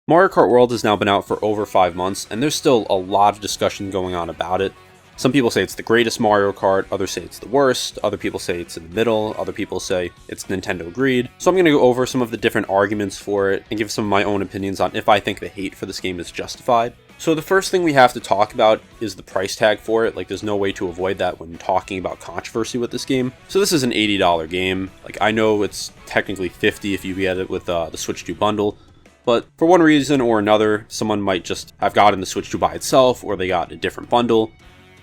Mario Kart World has now been out for over 5 months, and there's still a lot of discussion going on about it. Some people say it's the greatest Mario Kart, others say it's the worst, other people say it's in the middle, other people say it's Nintendo greed. So I'm going to go over some of the different arguments for it and give some of my own opinions on if I think the hate for this game is justified. So the first thing we have to talk about is the price tag for it. Like, there's no way to avoid that when talking about controversy with this game. So this is an $80 game. Like, I know it's technically $50 if you get it with the Switch 2 bundle, but for one reason or another, someone might just have gotten the Switch 2 by itself, or they got a different bundle.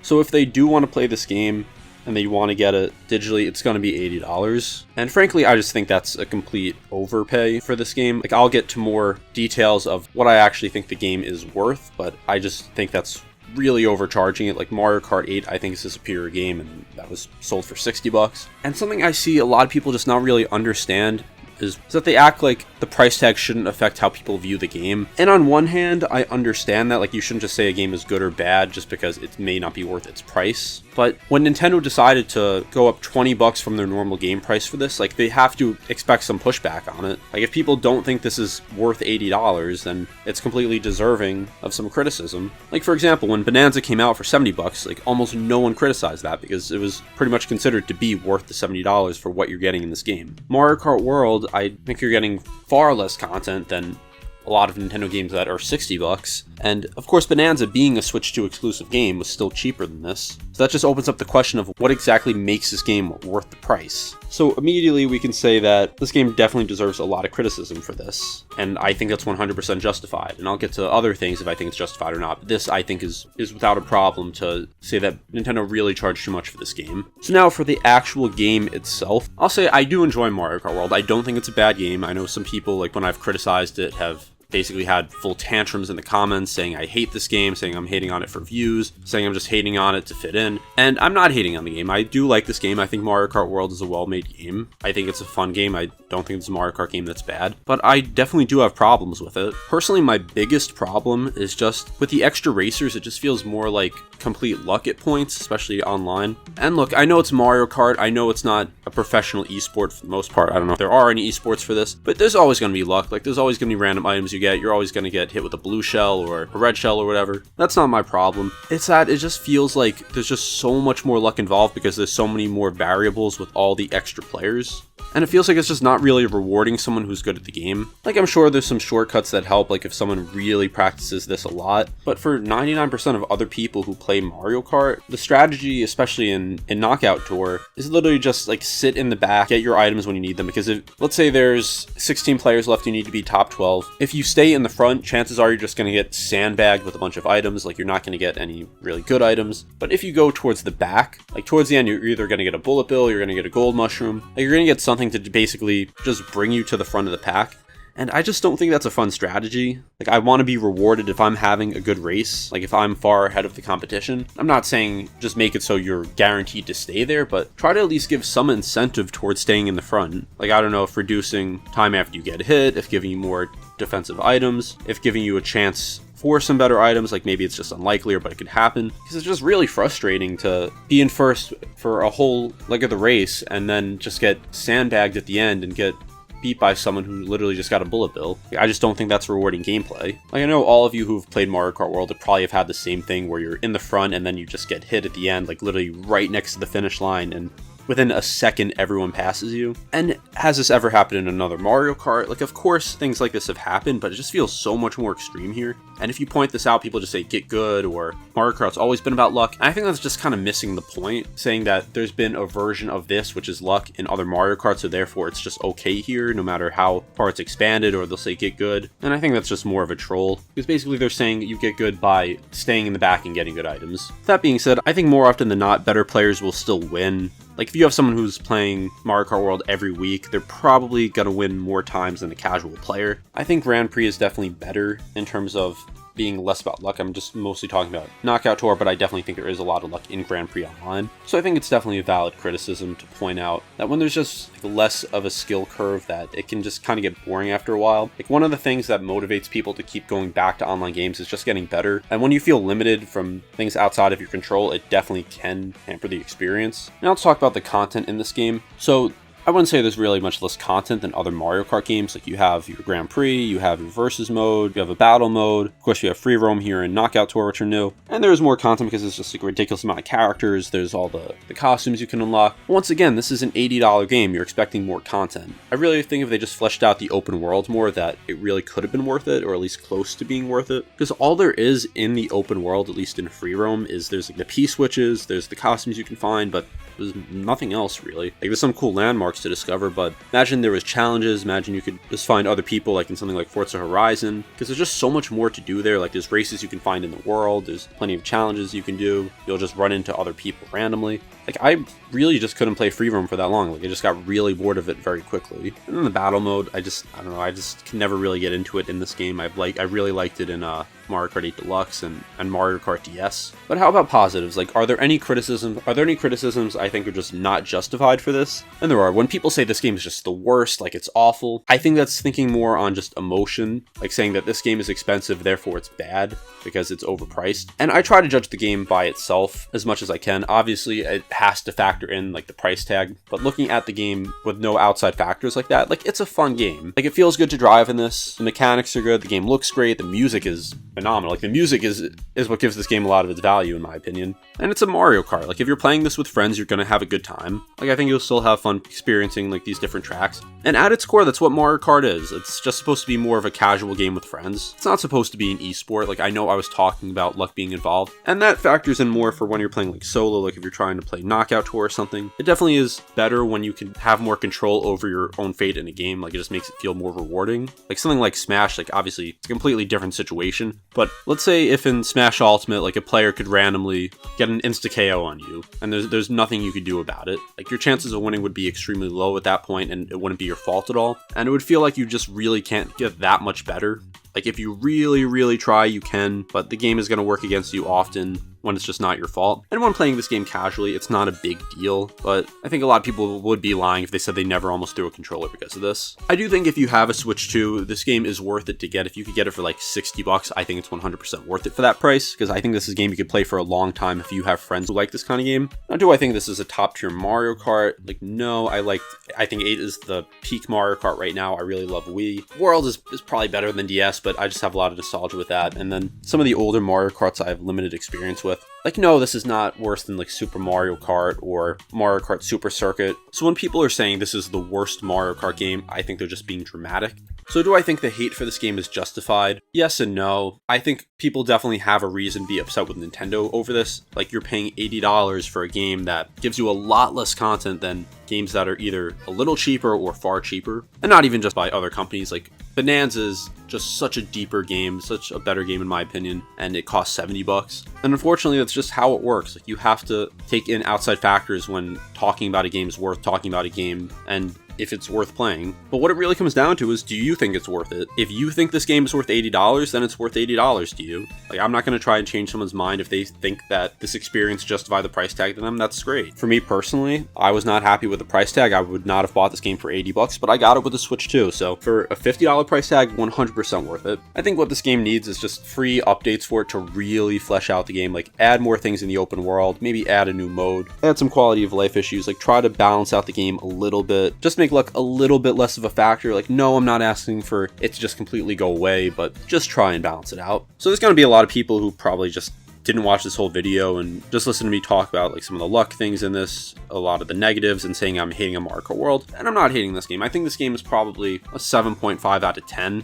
So if they do want to play this game and they want to get it digitally, it's going to be $80. And frankly, I just think that's a complete overpay for this game. Like, I'll get to more details of what I actually think the game is worth, but I just think that's really overcharging it. Like, Mario Kart 8, I think is a superior game, and that was sold for $60. And something I see a lot of people just not really understand is that they act like the price tag shouldn't affect how people view the game. And on one hand, I understand that, like, you shouldn't just say a game is good or bad just because it may not be worth its price. But when Nintendo decided to go up $20 from their normal game price for this, like, they have to expect some pushback on it. Like, if people don't think this is worth $80, then it's completely deserving of some criticism. Like, for example, when Bonanza came out for $70, like, almost no one criticized that because it was pretty much considered to be worth the $70 for what you're getting in this game. Mario Kart World, I think you're getting far less content than a lot of Nintendo games that are $60. And of course, Bonanza, being a Switch 2 exclusive game, was still cheaper than this. So that just opens up the question of what exactly makes this game worth the price. So immediately we can say that this game definitely deserves a lot of criticism for this. And I think that's 100% justified. And I'll get to other things if I think it's justified or not. But this, I think, is without a problem to say that Nintendo really charged too much for this game. So now for the actual game itself, I'll say I do enjoy Mario Kart World. I don't think it's a bad game. I know some people, like, when I've criticized it, have basically had full tantrums in the comments saying I hate this game, saying I'm hating on it for views, saying I'm just hating on it to fit in. And I'm not hating on the game. I do like this game. I think Mario Kart World is a well-made game. I think it's a fun game. I don't think it's a Mario Kart game that's bad, but I definitely do have problems with it. Personally, my biggest problem is just with the extra racers, it just feels more like complete luck at points, especially online. And look, I know it's Mario Kart. I know it's not a professional esport for the most part. I don't know if there are any esports for this, but there's always going to be luck. Like, there's always going to be random items you get. You're always going to get hit with a blue shell or a red shell or whatever. That's not my problem. It's that it just feels like there's just so much more luck involved because there's so many more variables with all the extra players. And it feels like it's just not really rewarding someone who's good at the game. Like, I'm sure there's some shortcuts that help, like if someone really practices this a lot. But for 99% of other people who play Mario Kart, the strategy, especially in Knockout Tour, is literally just like sit in the back, get your items when you need them. Because if, let's say there's 16 players left, you need to be top 12. If you stay in the front, chances are you're just going to get sandbagged with a bunch of items. Like, you're not going to get any really good items. But if you go towards the back, like towards the end, you're either going to get a bullet bill, you're going to get a gold mushroom. Like, you're going to get something to basically just bring you to the front of the pack. And I just don't think that's a fun strategy. Like, I want to be rewarded if I'm having a good race, like if I'm far ahead of the competition. I'm not saying just make it so you're guaranteed to stay there, but try to at least give some incentive towards staying in the front. Like, I don't know, if reducing time after you get hit, if giving you more defensive items, if giving you a chance for some better items, like maybe it's just unlikely, but it could happen. Because it's just really frustrating to be in first for a whole leg of the race and then just get sandbagged at the end and get beat by someone who literally just got a bullet bill. I just don't think that's rewarding gameplay. Like, I know all of you who've played Mario Kart World would probably have had the same thing where you're in the front and then you just get hit at the end, like literally right next to the finish line, and within a second, everyone passes you. And has this ever happened in another Mario Kart? Like, of course, things like this have happened, but it just feels so much more extreme here. And if you point this out, people just say, get good, or Mario Kart's always been about luck. And I think that's just kind of missing the point, saying that there's been a version of this, which is luck, in other Mario Karts, so therefore it's just okay here, no matter how far it's expanded, or they'll say, get good. And I think that's just more of a troll, because basically they're saying you get good by staying in the back and getting good items. That being said, I think more often than not, better players will still win. Like, if you have someone who's playing Mario Kart World every week, they're probably going to win more times than a casual player. I think Grand Prix is definitely better in terms of being less about luck. I'm just mostly talking about Knockout Tour, but I definitely think there is a lot of luck in Grand Prix Online. So I think it's definitely a valid criticism to point out that when there's just like less of a skill curve, that it can just kind of get boring after a while. Like, one of the things that motivates people to keep going back to online games is just getting better. And when you feel limited from things outside of your control, it definitely can hamper the experience. Now let's talk about the content in this game. So I wouldn't say there's really much less content than other Mario Kart games. Like, you have your Grand Prix, you have your Versus mode, you have a battle mode, of course you have Free Roam here and Knockout Tour, which are new, and there's more content because it's just like a ridiculous amount of characters. There's all the costumes you can unlock. Once again, this is an $80 game, you're expecting more content. I really think if they just fleshed out the open world more, that it really could have been worth it, or at least close to being worth it, because all there is in the open world, at least in Free Roam, is there's like the P-switches, there's the costumes you can find, but there's nothing else really. Like, there's some cool landmarks to discover, but imagine there was challenges, imagine you could just find other people like in something like Forza Horizon, because there's just so much more to do there. Like, there's races you can find in the world, there's plenty of challenges you can do, you'll just run into other people randomly. Like, I really just couldn't play Free Roam for that long. Like, I just got really bored of it very quickly. And then the battle mode, I don't know, I just can never really get into it in this game. I really liked it in Mario Kart 8 Deluxe and Mario Kart DS. But how about positives? Like, are there any criticisms I think are just not justified for this? And there are. When people say this game is just the worst, like it's awful, I think that's thinking more on just emotion, like saying that this game is expensive, therefore it's bad because it's overpriced. And I try to judge the game by itself as much as I can. Obviously, it has to factor in like the price tag, but looking at the game with no outside factors like that, like, it's a fun game. Like, it feels good to drive in this, the mechanics are good, the game looks great, the music is phenomenal. Like, the music is what gives this game a lot of its value, in my opinion. And it's a Mario Kart. Like, if you're playing this with friends, you're gonna have a good time. Like, I think you'll still have fun experiencing like these different tracks. And at its core, that's what Mario Kart is. It's just supposed to be more of a casual game with friends. It's not supposed to be an esport. Like, I know I was talking about luck being involved, and that factors in more for when you're playing like solo, like if you're trying to play Knockout Tour or something. It definitely is better when you can have more control over your own fate in a game. Like, it just makes it feel more rewarding. Like, something like Smash, like, obviously it's a completely different situation, but let's say if in Smash Ultimate, like, a player could randomly get an insta-KO on you, and there's nothing you could do about it. Like, your chances of winning would be extremely low at that point, and it wouldn't be your fault at all. And it would feel like you just really can't get that much better. Like, if you really, really try, you can, but the game is going to work against you often when it's just not your fault. And when playing this game casually, it's not a big deal, but I think a lot of people would be lying if they said they never almost threw a controller because of this. I do think if you have a Switch 2, this game is worth it to get. If you could get it for like $60, I think it's 100% worth it for that price, because I think this is a game you could play for a long time if you have friends who like this kind of game. Now, do I think this is a top tier Mario Kart? Like, no, I think 8 is the peak Mario Kart right now. I really love Wii. World is probably better than DS, but I just have a lot of nostalgia with that. And then some of the older Mario Karts I have limited experience with. Like, no, this is not worse than like Super Mario Kart or Mario Kart Super Circuit. So when people are saying this is the worst Mario Kart game, I think they're just being dramatic. So do I think the hate for this game is justified? Yes and no. I think people definitely have a reason to be upset with Nintendo over this. Like, you're paying $80 for a game that gives you a lot less content than games that are either a little cheaper or far cheaper. And not even just by other companies. Like, Bonanza is just such a deeper game, such a better game in my opinion, and it costs $70. And unfortunately, that's just how it works. Like, you have to take in outside factors when talking about a game's worth talking about a game, and if it's worth playing. But what it really comes down to is, do you think it's worth it? If you think this game is worth $80, then it's worth $80 to you. Like, I'm not going to try and change someone's mind if they think that this experience justifies the price tag to them. That's great. For me personally, I was not happy with the price tag. I would not have bought this game for $80, but I got it with the Switch 2. So for a $50 price tag, 100% worth it. I think what this game needs is just free updates for it to really flesh out the game. Like, add more things in the open world, maybe add a new mode, add some quality of life issues, like try to balance out the game a little bit, just make luck a little bit less of a factor. Like, no, I'm not asking for it to just completely go away, but just try and balance it out. So there's going to be a lot of people who probably just didn't watch this whole video and just listen to me talk about like some of the luck things in this, a lot of the negatives, and saying I'm hating a Mario Kart World. And I'm not hating this game. I think this game is probably a 7.5 out of 10.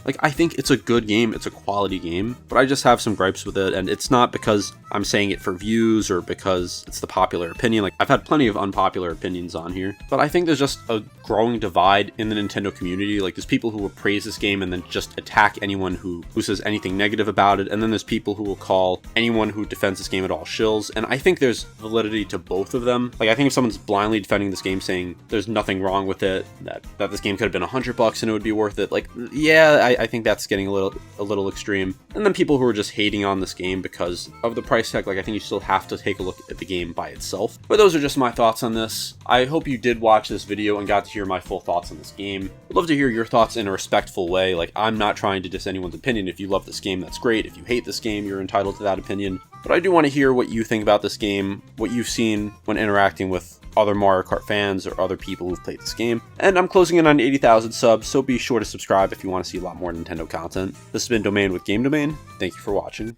Like, I think it's a good game, it's a quality game, but I just have some gripes with it, and it's not because I'm saying it for views or because it's the popular opinion. Like, I've had plenty of unpopular opinions on here, but I think there's just a growing divide in the Nintendo community. Like, there's people who will praise this game and then just attack anyone who says anything negative about it, and then there's people who will call anyone who defends this game at all shills, and I think there's validity to both of them. Like, I think if someone's blindly defending this game saying there's nothing wrong with it, that this game could have been $100 and it would be worth it, like, yeah, I think that's getting a little extreme. And then people who are just hating on this game because of the price price tag, like I think you still have to take a look at the game by itself. But those are just my thoughts on this. I hope you did watch this video and got to hear my full thoughts on this game. I'd love to hear your thoughts in a respectful way. Like, I'm not trying to diss anyone's opinion. If you love this game, that's great. If you hate this game, you're entitled to that opinion. But I do want to hear what you think about this game, what you've seen when interacting with other Mario Kart fans or other people who've played this game. And I'm closing in on 80,000 subs, so be sure to subscribe if you want to see a lot more Nintendo content. This has been Domain with Game Domain. Thank you for watching.